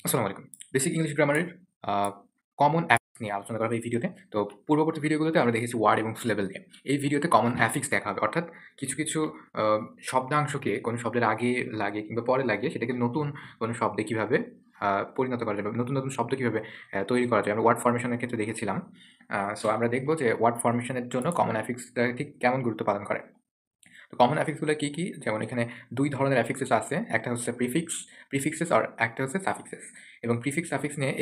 আসসালামু আলাইকুম। Basic English গ্রামারের আ কমন অ্যাফিক্স নিয়ে আলোচনা করা হবে এই ভিডিওতে। তো পূর্ববর্তী ভিডিওগুলোতে আমরা দেখেছি ওয়ার্ড এবং সিলেবল নিয়ে। এই ভিডিওতে কমন অ্যাফিক্স দেখা হবে। অর্থাৎ কিছু আ শব্দাংশকে কোনো শব্দের আগে লাগিয়ে কিংবা পরে লাগিয়ে সেটাকে নতুন কোনো শব্দে কিভাবে আ পরিণত করা যাবে, নতুন শব্দ কিভাবে তৈরি করা যায়। আমরা ওয়ার্ড ফরমেশন এর ক্ষেত্রে দেখেছিলাম। সো আমরা দেখব যে ওয়ার্ড ফরমেশন এর জন্য কমন অ্যাফিক্সটা ঠিক কেমন গুরুত্ব পালন করে। তো কমন অ্যাফিক্স গুলো কি? যেমন এখানে ২ ধরনের অ্যাফিক্সেস আছে। একটা হচ্ছে প্রিফিক্সেস আর একটা হচ্ছে সাফিক্সেস। এবং প্রিফিক্স সাফিক্স নিয়ে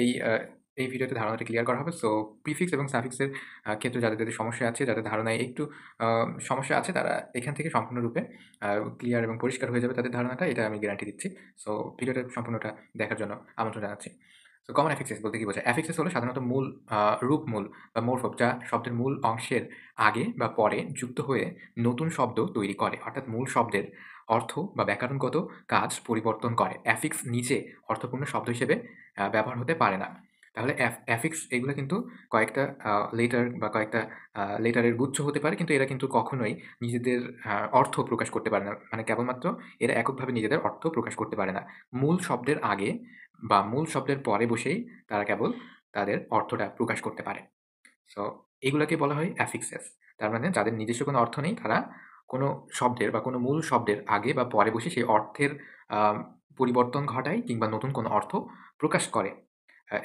এই ভিডিওতে ধারণাটা ক্লিয়ার করা হবে। সো প্রিফিক্স এবং সাফিক্সের ক্ষেত্রে যাদের সমস্যা আছে, যাদের ধারণায় একটু আ সমস্যা আছে তারা এখান থেকে সম্পূর্ণরূপে ক্লিয়ার এবং পরিষ্কার হয়ে যাবে তাদের ধারণাটা। এটা আমি গ্যারান্টি দিচ্ছি। সো ভিডিওটা সম্পূর্ণটা দেখার জন্য আমন্ত্রণ জানাচ্ছি। সো কমন অ্যাফিক্সেস বলতে কি বোঝায়? অ্যাফিক্সেস হলো সাধারণত মূল রূপমূল বা মোরফব যা শব্দের মূল অংশের আগে বা পরে যুক্ত হয়ে নতুন শব্দ তৈরি করে। অর্থাৎ মূল শব্দের অর্থ বা ব্যাকরণগত কাজ পরিবর্তন করে। অ্যাফিক্স নিজে অর্থপূর্ণ শব্দ হিসেবে ব্যবহার হতে পারে না। তাহলে অ্যাফিক্স এগুলো কিন্তু কয়েকটা লেটার বা কয়েকটা লেটারের গুচ্ছ হতে পারে, কিন্তু এরা কিন্তু কখনোই নিজেদের অর্থ প্রকাশ করতে পারে না। মানে কেবলমাত্র এরা এককভাবে নিজেদের অর্থ প্রকাশ করতে পারে না। মূল শব্দের আগে বা মূল শব্দের পরে বসেই তারা কেবল তাদের অর্থটা প্রকাশ করতে পারে। সো এগুলাকে বলা হয় অ্যাফিক্সেস। তার মানে যাদের নিজস্ব কোনো অর্থ নেই তারা কোনো শব্দের বা কোনো মূল শব্দের আগে বা পরে বসে সেই অর্থের আ পরিবর্তন ঘটায় কিংবা নতুন কোনো অর্থ প্রকাশ করে।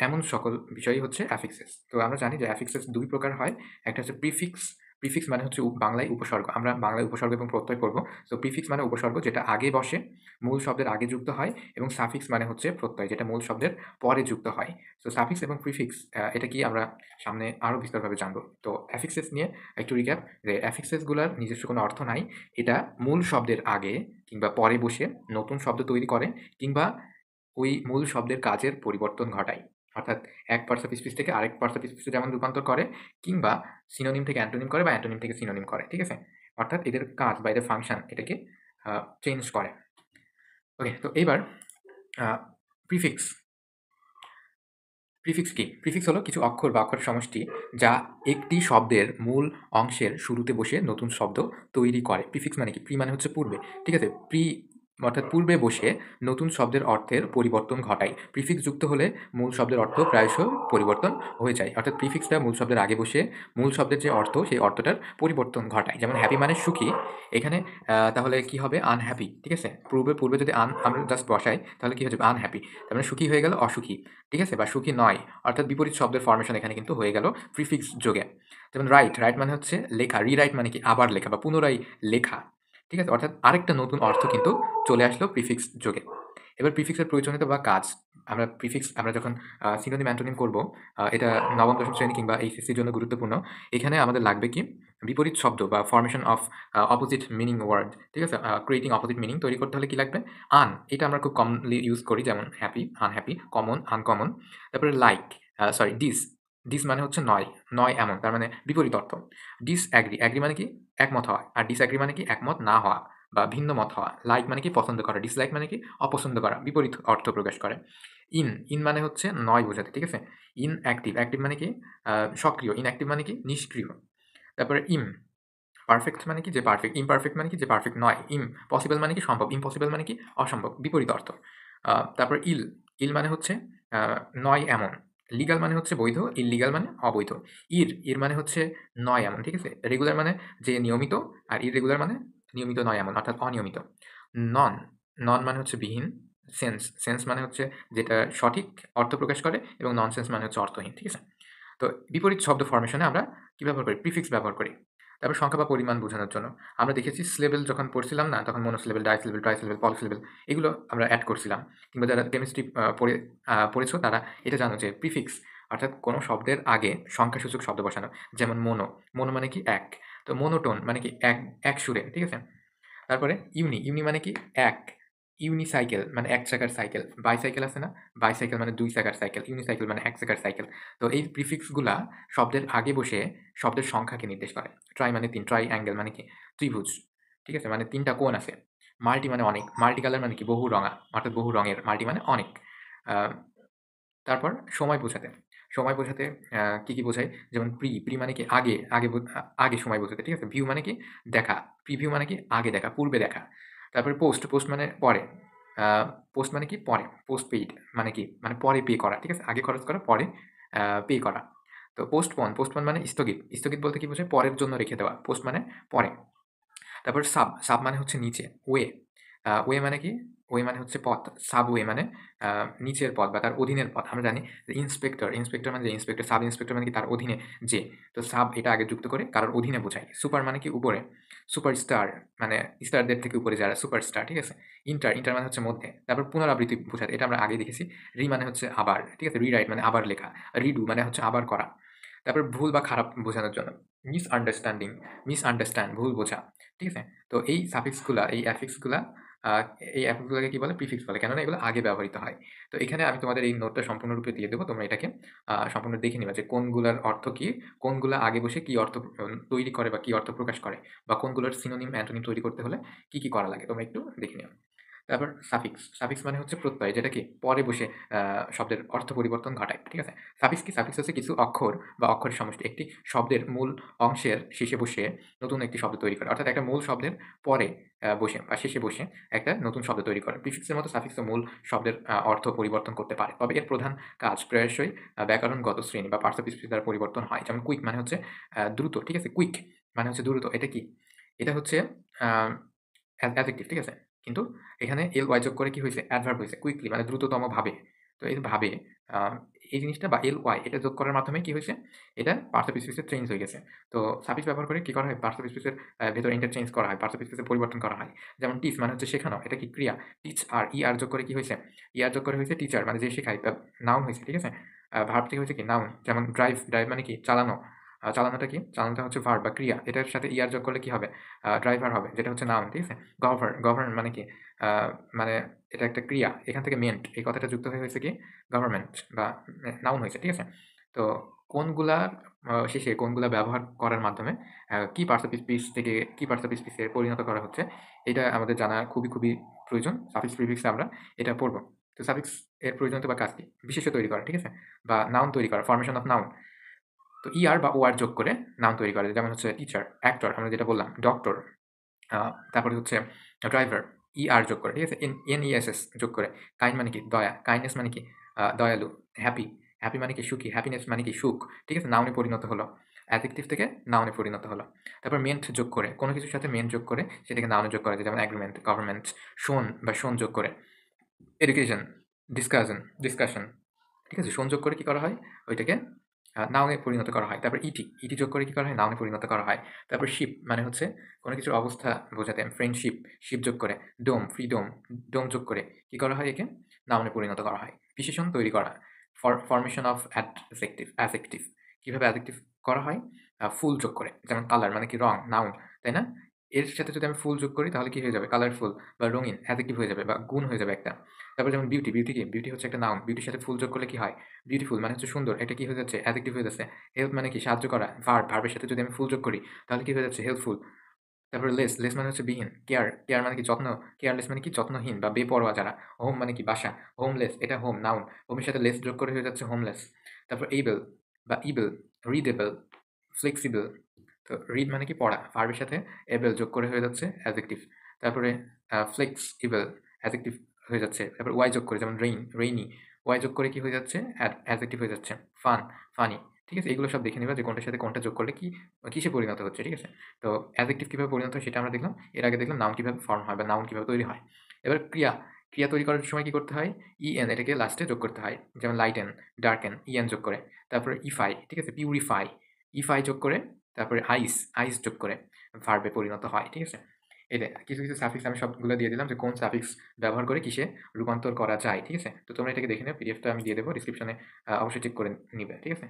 এমন সকল বিষয়ই হচ্ছে অ্যাফিক্সেস। তো আমরা জানি যে অ্যাফিক্সেস ২ প্রকার হয়। একটা হচ্ছে প্রিফিক্স। প্রিফিক্স মানে হচ্ছে বাংলায় উপসর্গ। আমরা বাংলায় উপসর্গ এবং প্রত্যয় পড়ব। সো প্রিফিক্স মানে উপসর্গ যেটা আগে বসে, মূল শব্দের আগে যুক্ত হয়, এবং সাফিক্স মানে হচ্ছে প্রত্যয় যেটা মূল শব্দের পরে যুক্ত হয়। সো সাফিক্স এবং প্রিফিক্স এটা কি আমরা সামনে আরো বিস্তারভাবে জানবো। তো অ্যাফিক্সেস নিয়ে একটু রিক্যাপ যে অ্যাফিক্সেস গুলার নিজস্ব কোনো অর্থ নাই। এটা মূল শব্দের আগে কিংবা পরে বসে নতুন শব্দ তৈরি করে কিংবা ওই মূল শব্দের কাজের পরিবর্তন ঘটায়। অর্থাৎ এক পার্টসিপিস থেকে আরেক পার্টসিপিসে যেমন রূপান্তর করে, কিংবা সিনোনিম থেকে অ্যান্টোনিম করে বা অ্যান্টোনিম থেকে সিনোনিম করে। ঠিক আছে? অর্থাৎ এদের কাজ বা এদের ফাংশন এটাকে চেঞ্জ করে। ওকে, তো এইবার আ প্রিফিক্স। প্রিফিক্স কি? প্রিফিক্স হলো কিছু অক্ষর বা অক্ষরের সমষ্টি যা একটি শব্দের মূল অংশের শুরুতে বসে নতুন শব্দ তৈরি করে। প্রিফিক্স মানে কি? মানে হচ্ছে পূর্বে। ঠিক আছে? অর্থাৎ পূর্বে বসে নতুন শব্দের অর্থের পরিবর্তন ঘটায়। প্রিফিক্স যুক্ত হলে মূল শব্দের অর্থ প্রায়শ পরিবর্তন হয়ে যায়। অর্থাৎ প্রিফিক্সটা মূল শব্দের আগে বসে মূল শব্দের যে অর্থ সেই অর্থটার পরিবর্তন ঘটায়। যেমন হ্যাপি মানে সুখী। এখানে তাহলে কি হবে? আনহ্যাপি। ঠিক আছে? পূর্বে যদি আমরা জাস্ট বসাই তাহলে কি হয়ে যাবে? আনহ্যাপি। তার মানে সুখী হয়ে গেল অসুখী। ঠিক আছে? বা সুখী নয়। অর্থাৎ বিপরীত শব্দের ফরমেশন এখানে কিন্তু হয়ে গেল প্রিফিক্স যোগে। যেমন রাইট মানে হচ্ছে লেখা। রিরাইট মানে কি? আবার লেখা বা পুনরায় লেখা। ঠিক আছে? অর্থাৎ আরেকটা নতুন অর্থ কিন্তু চলে আসলো প্রিফিক্স যোগে। এবার প্রিফিক্সের প্রয়োজনীয়তা বা কাজ। আমরা যখন সিনোনিম, অ্যান্টোনিম করব, এটা নবম, দশম শ্রেণী কিংবা এইচএসসির জন্য গুরুত্বপূর্ণ। এখানে আমাদের লাগবে কি? বিপরীত শব্দ বা formation of opposite meaning word. ঠিক আছে? ক্রিয়েটিং অপোজিট মিনিং তৈরি করতে হলে কি লাগবে? এটা আমরা খুব কমনলি ইউজ করি, যেমন হ্যাপি, আনহ্যাপি, কমন, আনকমন। তারপরে লাইক, সরি ডিস। ডিস মানে হচ্ছে নয় এমন। তার মানে বিপরীত অর্থ। অ্যাগ্রি মানে কি? একমত হওয়া। আর ডিসঅ্যাগ্রি মানে কি? একমত না হওয়া বা ভিন্ন মত হওয়া। লাইক মানে কি? পছন্দ করা। ডিসলাইক মানে কি? অপছন্দ করা। বিপরীত অর্থ প্রকাশ করে। ইন মানে হচ্ছে নয় বোঝাতে। ঠিক আছে? অ্যাক্টিভ মানে কি? সক্রিয়। ইনঅ্যাক্টিভ মানে কি? নিষ্ক্রিয়। তারপরে পারফেক্ট মানে কি? যে পারফেক্ট। ইমপারফেক্ট মানে কি? যে পারফেক্ট নয়। পসিবল মানে কি? সম্ভব। ইম্পসিবল মানে কি? অসম্ভব। বিপরীত অর্থ। তারপর ইল মানে হচ্ছে আ নয় এমন। লিগাল মানে হচ্ছে বৈধ, ইল্লিগাল মানে অবৈধ। ইর মানে হচ্ছে নয় এমন। ঠিক আছে? রেগুলার মানে যে নিয়মিত, আর ইররেগুলার মানে নিয়মিত নয় এমন, অর্থাৎ অনিয়মিত। নন, নন মানে হচ্ছে বিহীন। সেন্স মানে হচ্ছে যেটা সঠিক অর্থ প্রকাশ করে, এবং ননসেন্স মানে হচ্ছে অর্থহীন। ঠিক আছে? তো বিপরীত শব্দ ফরমেশনে আমরা কি ব্যবহার করি? প্রিফিক্স ব্যবহার করি। তারপর সংখ্যা বা পরিমাণ বোঝানোর জন্য। আমরা দেখেছি সিলেবল যখন পড়ছিলাম না, তখন মনোসিলেবল, ডাইসিলেবল, ট্রাইসিলেবল, পলিসিলেবল এগুলো আমরা এড করছিলাম। কিংবা যারা কেমিস্ট্রি পড়েছো তারা এটা জানো যে প্রিফিক্স অর্থাৎ কোনো শব্দের আগে সংখ্যাসূচক শব্দ বসানো। যেমন মনো মানে কি? এক। তো মনোটোন মানে কি? এক সুরে। ঠিক আছে? তারপরে ইউনি মানে কি? এক। ইউনিসাইকেল মানে এক চাকার সাইকেল। বাইসাইকেল আছে না? বাইসাইকেল মানে ২ চাকার সাইকেল। ইউনিসাইকেল মানে এক চাকার সাইকেল। তো এই প্রিফিক্স গুলা শব্দের আগে বসে শব্দের সংখ্যাকে নির্দেশ করে। ট্রাই মানে ৩, ট্রাইঅ্যাঙ্গেল মানে কি? ত্রিভুজ। ঠিক আছে? মানে ৩ টা কোণ আছে। মাল্টি মানে অনেক। মাল্টি কালার মানে কি? বহু রঙা, অর্থাৎ বহু রঙের। মাল্টি মানে অনেক। আ তারপর সময় বোঝাতে কি বোঝায়? যেমন প্রি মানে কি? আগে সময় বোঝাতে। ঠিক আছে? ভিউ মানে কি? দেখা। প্রিভিউ মানে কি? আগে দেখা, পূর্বে দেখা। তারপরে পোস্ট মানে পরে। পোস্ট মানে কি পরে, পোস্ট পেইড মানে কি মানে পরে পে করা, ঠিক আছে? আগে খরচ করা পরে পে করা। তো পোস্টপোন, পোস্টপোন মানে স্থগিত, স্থগিত বলতে কি বোঝায়? পরের জন্য রেখে দেওয়া, পোস্ট মানে পরে। তারপর সাব, সাব মানে হচ্ছে নিচে, ওয়ে। ওয়ে মানে কি? ওয়ে মানে হচ্ছে পথ। সাবওয়ে মানে নিচের পথ বা তার অধীনের পথ। আমরা জানি যে ইন্সপেক্টর, ইন্সপেক্টর মানে যে ইন্সপেক্টর, সাব ইন্সপেক্টর মানে কি তার অধীনে যে। তো সাব এটা আগে যুক্ত করে কারোর অধীনে বোঝায়। সুপার মানে কি উপরে। সুপারস্টার মানে স্টারদের থেকে উপরে যারা সুপারস্টার, ঠিক আছে? ইন্টার, ইন্টার মানে হচ্ছে মধ্যে। তারপর পুনরাবৃত্তি বোঝায়, এটা আমরা আগেই দেখেছি। মানে হচ্ছে আবার, ঠিক আছে? রিরাইট মানে আবার লেখা। রিডু মানে হচ্ছে আবার করা। তারপর ভুল বা খারাপ বোঝানোর জন্য মিসআন্ডারস্ট্যান্ডিং, মিসআন্ডারস্ট্যান্ড ঠিক বোঝা, ঠিক আছে? তো এই সাফিক্সগুলা, এই অ্যাফিক্সগুলা আ এই অ্যাফিক্সগুলাকে কি বলে? প্রিফিক্স বলে। কেননা এগুলো আগে ব্যবহৃত হয়। তো এখানে আমি তোমাদের এই নোটটা সম্পূর্ণরূপে দিয়ে দেব। তোমরা এটাকে সম্পূর্ণ দেখে নিবা যে কোনগুলার অর্থ কি, কোনগুলা আগে বসে কি অর্থ তৈরি করে বা কি অর্থ প্রকাশ করে, বা কোনগুলোর সিনোনিম, অ্যান্টোনিম তৈরি করতে হলে কি করা লাগে তোমরা একটু দেখে নিও। তারপর সাফিক্স, সাফিক্স মানে হচ্ছে প্রত্যয়, যেটা কি পরে বসে শব্দের অর্থ পরিবর্তন ঘটায়, ঠিক আছে? সাফিক্স কি? সাফিক্স হচ্ছে কিছু অক্ষর বা অক্ষরের সমষ্টি একটি শব্দের মূল অংশের শেষে বসে নতুন একটি শব্দ তৈরি করে। অর্থাৎ একটা মূল শব্দের পরে বসে বা শেষে বসে একটা নতুন শব্দ তৈরি করে। প্রিফিক্সের মতো সাফিক্সও মূল শব্দের অর্থ পরিবর্তন করতে পারে। তবে এর প্রধান কাজ প্রায়শই ব্যাকরণগত শ্রেণী বা পার্শ্ব স্পেসিফিক দ্বারা পরিবর্তন হয়। যেমন কুইক মানে হচ্ছে দ্রুত, ঠিক আছে? কুইক মানে হচ্ছে দ্রুত। এটা কি? এটা হচ্ছে আ অ্যাডজেক্টিভ, ঠিক আছে? কিন্তু এখানে ly যোগ করে কি হইছে? অ্যাডভার্ব হইছে। কুইকলি মানে দ্রুততম ভাবে। তো এই ভাবে আ এই জিনিসটা বা ly এটা যোগ করার মাধ্যমে কি হইছে? এটা পার্টস অফ স্পিচে চেঞ্জ হয়ে গেছে। তো সাফিক্স ব্যবহার করে কি করা হয়? পার্টস অফ স্পিচের ভেতরে ইন্টারচেঞ্জ করা হয়। পার্টস অফ স্পিচে পরিবর্তন করা হয়। যেমন টিচ মানে হচ্ছে শেখানো। এটা কি ক্রিয়া? টিচ আর যোগ করে কি হইছে? যোগ করে হইছে টিচার মানে যে শেখায়, নাউন হইছে, ঠিক আছে? ভার্ব থেকে হইছে কি? নাউন। যেমন ড্রাইভ, ড্রাইভ মানে কি? চালানো। চালানোটা কি? চালানোটা হচ্ছে ভার্ব বা ক্রিয়া। এটার সাথে যোগ করলে কি হবে? ড্রাইভার হবে, যেটা হচ্ছে নাউন, ঠিক আছে? গভর্ন মানে কি? আ মানে এটা একটা ক্রিয়া। এখান থেকে মেন্ট এই কথাটা যুক্ত হয়ে হয়েছে কি? গভর্নমেন্ট বা নাউন হয়েছে, ঠিক আছে? তো কোনগুলার শেষে কোনগুলা ব্যবহার করার মাধ্যমে কি পার্টস অফ স্পিচ থেকে কি পার্টস অফ স্পিচে পরিণত করা হচ্ছে, এটা আমাদের জানা খুবই প্রয়োজন। সাফিক্স প্রিফিক্সে আমরা এটা পড়ব। তো সাফিক্স এর প্রয়োজনীয়তা বা কাজ কি? বিশেষ্য তৈরি করা, ঠিক আছে? বা নাউন তৈরি করা, ফর্মেশন অফ নাউন। তো বা যোগ করে নাউন তৈরি করে। যেমন হচ্ছে টিচার, অ্যাক্টর আমরা যেটা বললাম, ডক্টর, তারপরে হচ্ছে ড্রাইভার, যোগ করে, ঠিক আছে? NESS যোগ করে। কাইন্ড মানে কি? দয়া। কাইন্ডনেস মানে কি? দয়ালু। হ্যাপি, হ্যাপি মানে কি? সুখী। হ্যাপিনেস মানে কি? সুখ। ঠিক আছে? নাউনে পরিণত হলো। অ্যাডজেক্টিভ থেকে নাউনে পরিণত হলো। তারপর মেন্ট যোগ করে। কোনো কিছুর সাথে মেন্ট যোগ করে সেটাকে নাউনে যোগ করা যায়। যেমন এগ্রিমেন্ট, গভর্নমেন্ট। শোন বা শোন যোগ করে। Education, discussion. ঠিক আছে? সংযোগ করে কি করা হয়? ওইটাকে নাউনে পরিণত করা হয়। তারপর ইটি যোগ করে কি করা হয়? নাউনে পরিণত করা হয়। তারপর শিপ মানে হচ্ছে কোনো কিছুর অবস্থা বোঝাতে ফ্রেন্ডশিপ, শিপ যোগ করে। ডোম, ফ্রিডম, ডোম যোগ করে কি করা হয়? একে নাউনে পরিণত করা হয়। বিশেষণ তৈরি করা। Formation of adjective. কিভাবে অ্যাডজেক্টিভ করা হয়? ফুল যোগ করে। যেমন কালার মানে কি? রং, নাউন, তাই না? এর সাথে যদি আমি ফুল যোগ করি তাহলে কি হয়ে যাবে? কালারফুল বা রঙিন, অ্যাডজেক্টিভ হয়ে যাবে বা গুণ হয়ে যাবে একটা। তারপর যেমন বিউটি, বিউটি কি? বিউটি হচ্ছে একটা নাউন। বিউটির সাথে ফুল যোগ করলে কি হয়? বিউটিফুল মানে হচ্ছে সুন্দর। এটা কি হয়ে যাচ্ছে? অ্যাডজেক্টিভ হয়ে যাচ্ছে। হেল্প মানে কি? সাহায্য করা। ভার্বের সাথে যদি আমি ফুল যোগ করি তাহলে কি হয়ে যাচ্ছে? হেল্পফুল। তারপরে লেস মানে হচ্ছে বিহীন। কেয়ার মানে কি? যত্ন। কেয়ারলেস মানে কি? যত্নহীন বা বেপরোয়া যারা। হোম মানে কি? বাসা। হোমলেস এটা হোম, নাউন। হোমের সাথে লেস যোগ করে হয়ে যাচ্ছে হোমলেস। তারপর এবল বা ইবল, রিডেবল, ফ্লেক্সিবল। তো রিড মানে কি? পড়া। ভার্বের সাথে এবল যোগ করে হয়ে যাচ্ছে অ্যাডজেক্টিভ। তারপরে ফ্লেক্সিবল অ্যাডজেক্টিভ হয়ে যাচ্ছে। তারপর যোগ করে, যেমন রেইনি। যোগ করে কি হয়ে যাচ্ছে? অ্যাডজেক্টিভ হয়ে যাচ্ছে। ফানি। ঠিক আছে? এগুলো সব দেখে নিবা যে কোনটার সাথে কোনটা যোগ করলে কিসে পরিণত হচ্ছে, ঠিক আছে? তো অ্যাডজেক্টিভ কিভাবে পরিণত হয় সেটা আমরা দেখলাম। এর আগে দেখলাম নাউন কিভাবে ফর্ম হয় বা নাউন কিভাবে তৈরি হয়। এবার ক্রিয়া তৈরি করার সময় কি করতে হয়? এটাকে লাস্টে যোগ করতে হয়। যেমন লাইটেন, ডার্কেন, যোগ করে। তারপরে ইফাই, ঠিক আছে? পিউরিফাই, যোগ করে, তারপরে আইস যোগ করে ভার্বে পরিণত হয়, ঠিক আছে? এই যে কিছু সাফিক্স আমি সবগুলো দিয়ে দিলাম যে কোন সাফিক্স ব্যবহার করে কিসে রূপান্তর করা যায়, ঠিক আছে? তো তোমরা এটাকে দেখে নিও। পিডিএফটা আমি দিয়ে দেবো ডেসক্রিপশনে, অবশ্যই চেক করে নিবে, ঠিক আছে?